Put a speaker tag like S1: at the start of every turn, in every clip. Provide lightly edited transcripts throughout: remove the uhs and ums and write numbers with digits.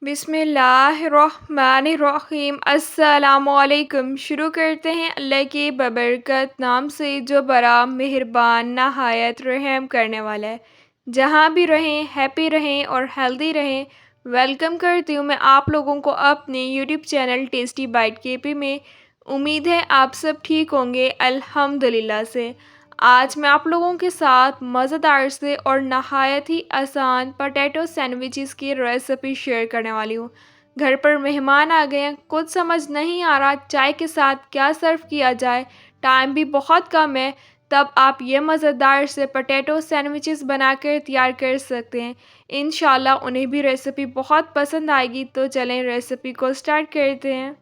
S1: बिस्मिल्लाहिर्रहमानिर्रहीम अस्सलामुअलैकुम। शुरू करते हैं अल्लाह के बबरकत नाम से जो बड़ा मेहरबान नहायत रहम करने वाला है। जहाँ भी रहें हैप्पी रहें और हेल्दी रहें। वेलकम करती हूँ मैं आप लोगों को अपने YouTube channel tasty bite KP में। उम्मीद है आप सब ठीक होंगे अल्हम्दुलिल्लाह से। आज मैं आप लोगों के साथ मज़ेदार से और नहायत ही आसान पोटैटो सैंडविचेस की रेसिपी शेयर करने वाली हूँ। घर पर मेहमान आ गए हैं, कुछ समझ नहीं आ रहा चाय के साथ क्या सर्व किया जाए, टाइम भी बहुत कम है, तब आप ये मज़ेदार से पोटैटो सैंडविचेस बनाकर तैयार कर सकते हैं। इंशाल्लाह उन्हें भी रेसिपी बहुत पसंद आएगी। तो चलें रेसिपी को स्टार्ट करते हैं।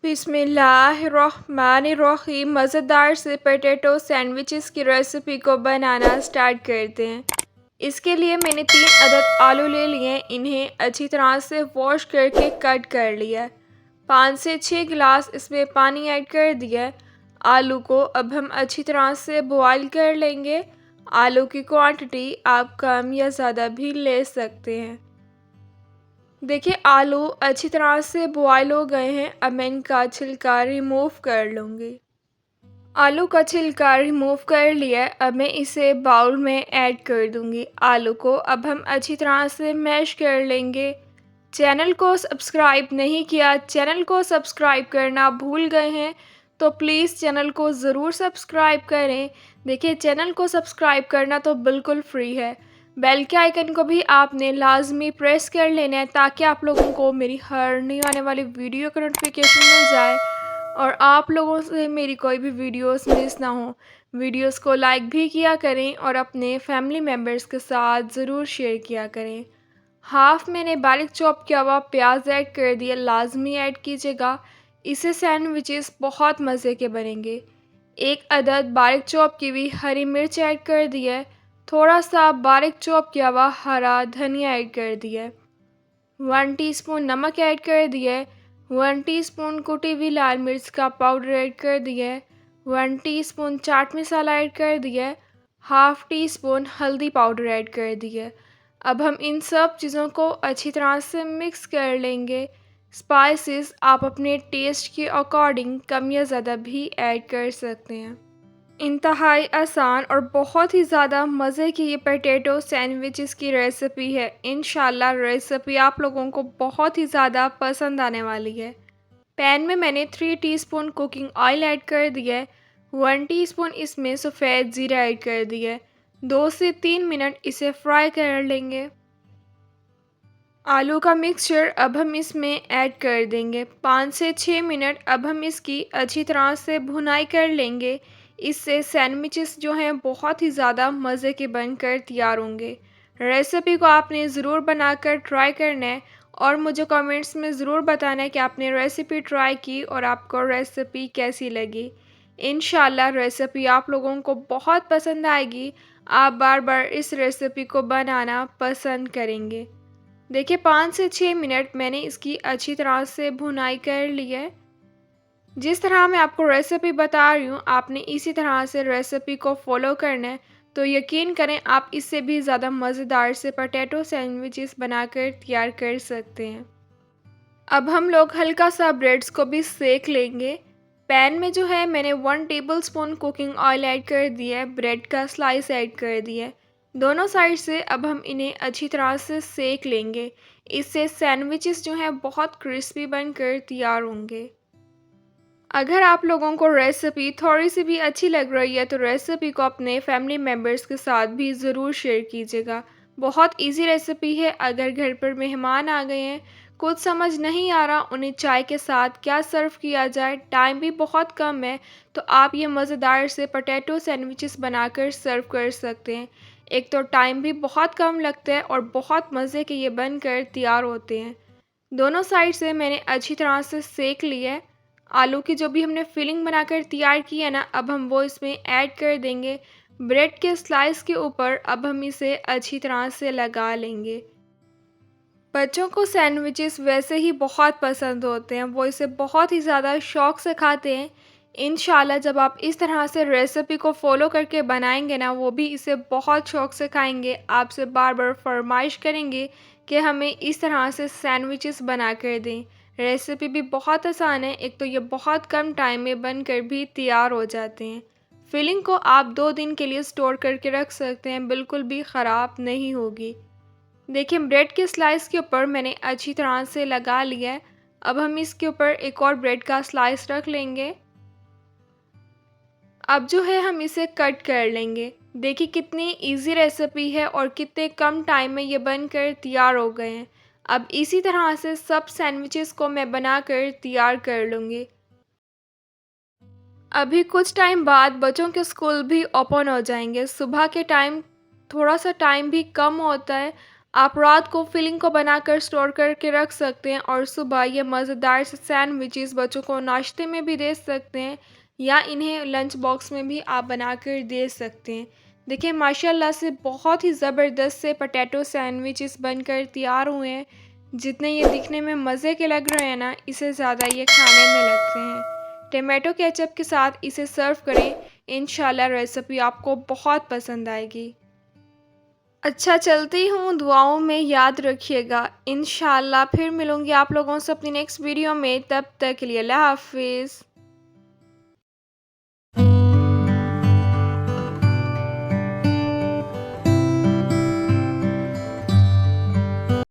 S1: बिस्मिल्लाहिर्रहमानिर्रहीम। मज़ेदार से पोटैटो सैंडविचेस की रेसिपी को बनाना स्टार्ट करते हैं। इसके लिए मैंने 3 अदद आलू ले लिए हैं। इन्हें अच्छी तरह से वॉश करके कट कर लिया है। 5 से 6 गिलास इसमें पानी ऐड कर दिया है। आलू को अब हम अच्छी तरह से बॉईल कर लेंगे। आलू की क्वांटिटी आप कम या ज़्यादा भी ले सकते हैं। देखिए आलू अच्छी तरह से बॉयल हो गए हैं। अब मैं इनका छिलका रिमूव कर लूँगी। आलू का छिलका रिमूव कर लिया है। अब मैं इसे बाउल में ऐड कर दूँगी। आलू को अब हम अच्छी तरह से मैश कर लेंगे। चैनल को सब्सक्राइब नहीं किया, चैनल को सब्सक्राइब करना भूल गए हैं तो प्लीज़ चैनल को ज़रूर सब्सक्राइब करें। देखिए चैनल को सब्सक्राइब करना तो बिल्कुल फ्री है। बेल के आइकन को भी आपने लाजमी प्रेस कर लेना है ताकि आप लोगों को मेरी हर नई आने वाली वीडियो का नोटिफिकेशन मिल जाए और आप लोगों से मेरी कोई भी वीडियोस मिस ना हो। वीडियोस को लाइक भी किया करें और अपने फैमिली मेम्बर्स के साथ ज़रूर शेयर किया करें। हाफ़ मैंने बारीक चॉप किया हुआ प्याज ऐड कर दिया, लाजमी ऐड कीजिएगा। इससे सैंडविचेस बहुत मज़े के बनेंगे। 1 अदद बारीक चॉप की हुई हरी मिर्च ऐड कर दिया है। थोड़ा सा बारीक चॉप किया हुआ हरा धनिया ऐड कर दिया है। 1 टीस्पून नमक ऐड कर दिया है। 1 टीस्पून कुटी हुई लाल मिर्च का पाउडर ऐड कर दिया है। 1 टीस्पून चाट मसाला ऐड कर दिया है। हाफ़ टी स्पून हल्दी पाउडर ऐड कर दिया है। अब हम इन सब चीज़ों को अच्छी तरह से मिक्स कर लेंगे। स्पाइसेस आप अपने टेस्ट के अकॉर्डिंग कम या ज़्यादा भी ऐड कर सकते हैं। इंतहाई आसान और बहुत ही ज़्यादा मज़े की ये पोटैटो सैंडविचेस की रेसिपी है। इंशाल्लाह रेसिपी आप लोगों को बहुत ही ज़्यादा पसंद आने वाली है। पैन में मैंने 3 टीस्पून कुकिंग ऑयल ऐड कर दिया है। 1 टीस्पून इसमें सफ़ेद ज़ीरा ऐड कर दिया है। 2 से 3 मिनट इसे फ्राई कर लेंगे। आलू का मिक्सचर अब हम इसमें ऐड कर देंगे। 5 से 6 मिनट अब हम इसकी अच्छी तरह से भुनाई कर लेंगे। इससे सैंडविचेस जो हैं बहुत ही ज़्यादा मज़े के बनकर तैयार होंगे। रेसिपी को आपने ज़रूर बनाकर ट्राई करना है और मुझे कमेंट्स में ज़रूर बताना है कि आपने रेसिपी ट्राई की और आपको रेसिपी कैसी लगी। इंशाल्लाह रेसिपी आप लोगों को बहुत पसंद आएगी। आप बार बार इस रेसिपी को बनाना पसंद करेंगे। देखिए 5 से 6 मिनट मैंने इसकी अच्छी तरह से भुनाई कर ली है। जिस तरह मैं आपको रेसिपी बता रही हूँ आपने इसी तरह से रेसिपी को फॉलो करना है तो यकीन करें आप इससे भी ज़्यादा मज़ेदार से पोटैटो सैंडविचेस बनाकर तैयार कर सकते हैं। अब हम लोग हल्का सा ब्रेड्स को भी सेक लेंगे। पैन में जो है मैंने 1 टेबलस्पून कुकिंग ऑयल ऐड कर दिया है। ब्रेड का स्लाइस ऐड कर दिया है। दोनों साइड से अब हम इन्हें अच्छी तरह से सेक लेंगे। इससे सैंडविचेस जो हैं बहुत क्रिस्पी बनकर तैयार होंगे। अगर आप लोगों को रेसिपी थोड़ी सी भी अच्छी लग रही है तो रेसिपी को अपने फैमिली मेम्बर्स के साथ भी ज़रूर शेयर कीजिएगा। बहुत इजी रेसिपी है। अगर घर पर मेहमान आ गए हैं, कुछ समझ नहीं आ रहा उन्हें चाय के साथ क्या सर्व किया जाए, टाइम भी बहुत कम है, तो आप ये मज़ेदार से पोटैटो सैंडविचेस बनाकर सर्व कर सकते हैं। एक तो टाइम भी बहुत कम लगता है और बहुत मज़े के ये बनकर तैयार होते हैं। दोनों साइड से मैंने अच्छी तरह से सेक लिया है। आलू की जो भी हमने फिलिंग बनाकर तैयार की है ना, अब हम वो इसमें ऐड कर देंगे। ब्रेड के स्लाइस के ऊपर अब हम इसे अच्छी तरह से लगा लेंगे। बच्चों को सैंडविचेस वैसे ही बहुत पसंद होते हैं, वो इसे बहुत ही ज़्यादा शौक़ से खाते हैं। इंशाल्लाह जब आप इस तरह से रेसिपी को फ़ॉलो करके बनाएंगे ना, वो भी इसे बहुत शौक़ से खाएंगे, आपसे बार बार फरमाइश करेंगे कि हमें इस तरह से सैंडविचेस बना कर दें। रेसिपी भी बहुत आसान है, एक तो ये बहुत कम टाइम में बनकर भी तैयार हो जाते हैं। फिलिंग को आप 2 दिन के लिए स्टोर करके रख सकते हैं, बिल्कुल भी ख़राब नहीं होगी। देखिए ब्रेड के स्लाइस के ऊपर मैंने अच्छी तरह से लगा लिया है। अब हम इसके ऊपर एक और ब्रेड का स्लाइस रख लेंगे। अब जो है हम इसे कट कर लेंगे। देखिए कितनी इजी रेसिपी है और कितने कम टाइम में ये बनकर तैयार हो गए हैं। अब इसी तरह से सब सैंडविचेस को मैं बनाकर तैयार कर लूँगी। अभी कुछ टाइम बाद बच्चों के स्कूल भी ओपन हो जाएंगे। सुबह के टाइम थोड़ा सा टाइम भी कम होता है। आप रात को फिलिंग को बनाकर स्टोर करके रख सकते हैं और सुबह ये मज़ेदार से सैंडविचेस बच्चों को नाश्ते में भी दे सकते हैं या इन्हें लंच बॉक्स में भी आप बनाकर दे सकते हैं। देखिए माशाल्लाह से बहुत ही ज़बरदस्त से पोटैटो सैंडविचेस बनकर तैयार हुए हैं। जितने ये दिखने में मज़े के लग रहे हैं ना, इससे ज़्यादा ये खाने में लगते हैं। टमाटो केचप के साथ इसे सर्व करें, इंशाल्लाह रेसिपी आपको बहुत पसंद आएगी। अच्छा चलती हूँ, दुआओं में याद रखिएगा। इंशाल्लाह फिर मिलूँगी आप लोगों से अपनी नेक्स्ट वीडियो में, तब तक के लिए अल्लाह हाफ़िज़।